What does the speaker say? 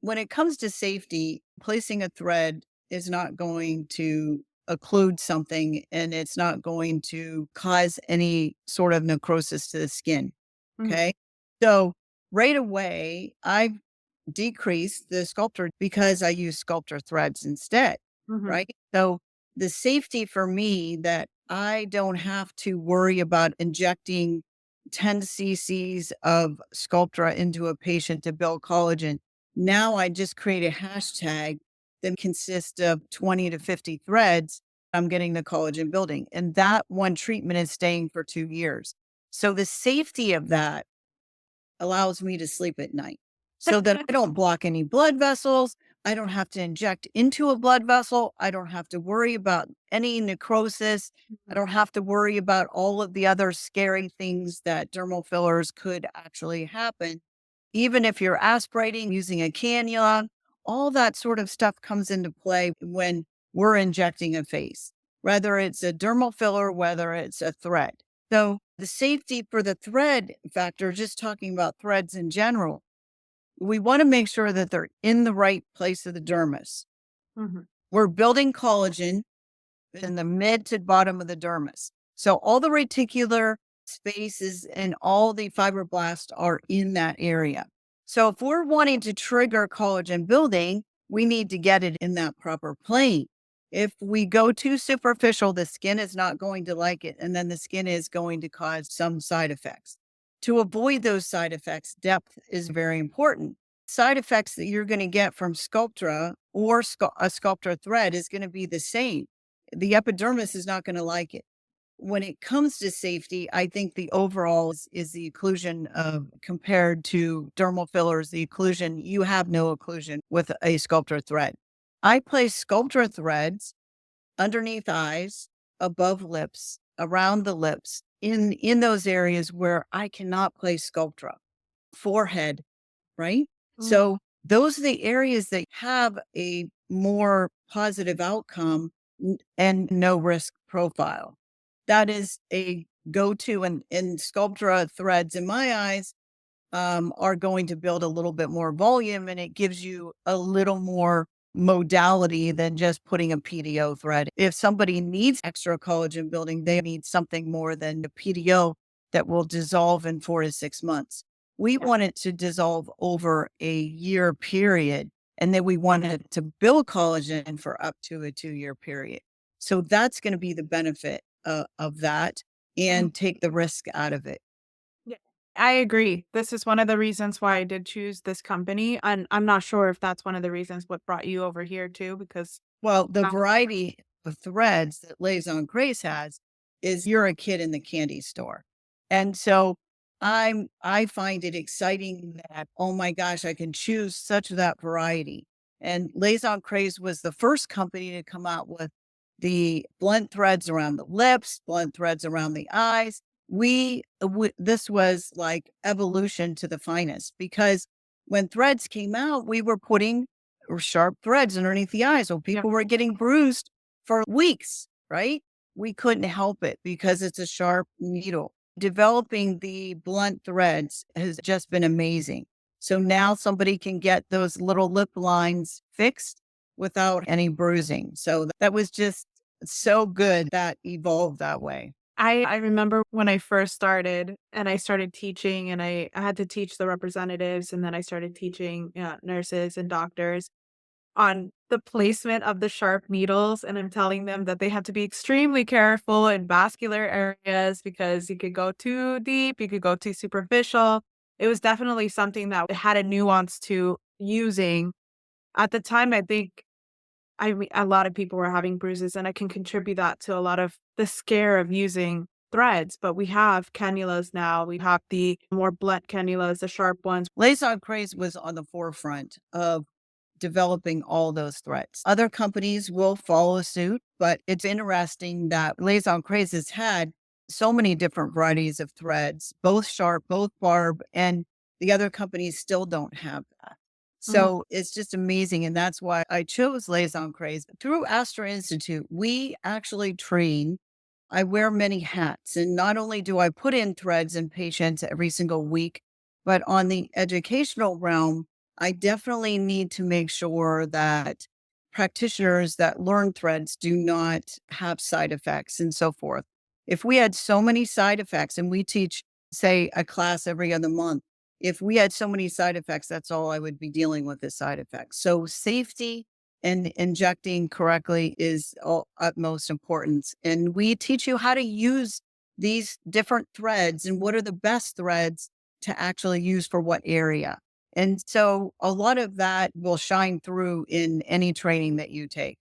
when it comes to safety, placing a thread is not going to occlude something and it's not going to cause any sort of necrosis to the skin. Mhm, Okay. So right away, I've decreased the Sculptra because I use Sculptra threads instead. mhm. Right. So the safety for me that I don't have to worry about injecting 10 cc's of Sculptra into a patient to build collagen. Now I just create a hashtag that consists of 20 to 50 threads. I'm getting the collagen building. And that one treatment is staying for 2 years. So the safety of that allows me to sleep at night so that I don't block any blood vessels. I don't have to inject into a blood vessel. I don't have to worry about any necrosis. I Mhm. don't have to worry about all of the other scary things that dermal fillers could actually happen. Even if you're aspirating using a cannula, all that sort of stuff comes into play when we're injecting a face, whether it's a dermal filler, whether it's a thread. So the safety for the thread factor, just talking about threads in general, we want to make sure that they're in the right place of the dermis. Mhm. We're building collagen in the mid to bottom of the dermis. So all the reticular spaces and all the fibroblasts are in that area. So if we're wanting to trigger collagen building, we need to get it in that proper plane. If we go too superficial, the skin is not going to like it. And then the skin is going to cause some side effects. To avoid those side effects, depth is very important. Side effects that you're going to get from Sculptra or a Sculptra thread is going to be the same. The epidermis is not going to like it. When it comes to safety, I think the overall is the occlusion of compared to dermal fillers, the occlusion, you have no occlusion with a Sculptra thread. I place Sculptra threads underneath eyes, above lips, around the lips, in those areas where I cannot place Sculptra. Forehead, right? Mm. So those are the areas that have a more positive outcome and no risk profile. That is a go-to, and Sculptra threads in my eyes are going to build a little bit more volume and it gives you a little more modality than just putting a PDO thread. If somebody needs extra collagen building, they need something more than the PDO that will dissolve in 4 to 6 months. We Yeah. want it to dissolve over a year period. And then we want it to build collagen for up to a 2 year period. So that's going to be the benefit of that Mhm. and take the risk out of it. Yeah. I agree. This is one of the reasons why I did choose this company, and I'm not sure if that's one of the reasons what brought you over here too, because Well, the uh, variety of threads that Les Encres has is you're a kid in the candy store. And so I find it exciting that, oh my gosh, I can choose such that variety. And Les Encres was the first company to come out with the blunt threads around the lips, blunt threads around the eyes. This was like evolution to the finest because when threads came out, we were putting or sharp threads underneath the eyes. So yeah. people were getting bruised for weeks, right? We couldn't help it because it's a sharp needle. Developing the blunt threads has just been amazing. So now somebody can get those little lip lines fixed without any bruising. So that was just so good that evolved that way. I remember when I first started and I started teaching and I had to teach the representatives and then I started teaching nurses and doctors on the placement of the sharp needles, and I'm telling them that they have to be extremely careful in vascular areas because you could go too deep, you could go too superficial. It was definitely something that had a nuance to using. At the time, I think a lot of people were having bruises, and I can contribute that to a lot of the scare of using threads, but we have cannulas now. We have the more blunt cannulas, the sharp ones. Laser Craze was on the forefront of developing all those threats. Other companies will follow suit, but it's interesting that Les Encres has had so many different varieties of threads, both sharp, both barb, and the other companies still don't have that. Mhm. So it's just amazing. And that's why I chose Les Encres. Through Astra Institute, we actually train. I wear many hats. And not only do I put in threads in patients every single week, but on the educational realm, I definitely need to make sure that practitioners that learn threads do not have side effects and so forth. If we had so many side effects and we teach, say, a class every other month, if we had so many side effects, that's all I would be dealing with is side effects. So safety and injecting correctly is utmost importance. And we teach you how to use these different threads and what are the best threads to actually use for what area. And so a lot of that will shine through in any training that you take.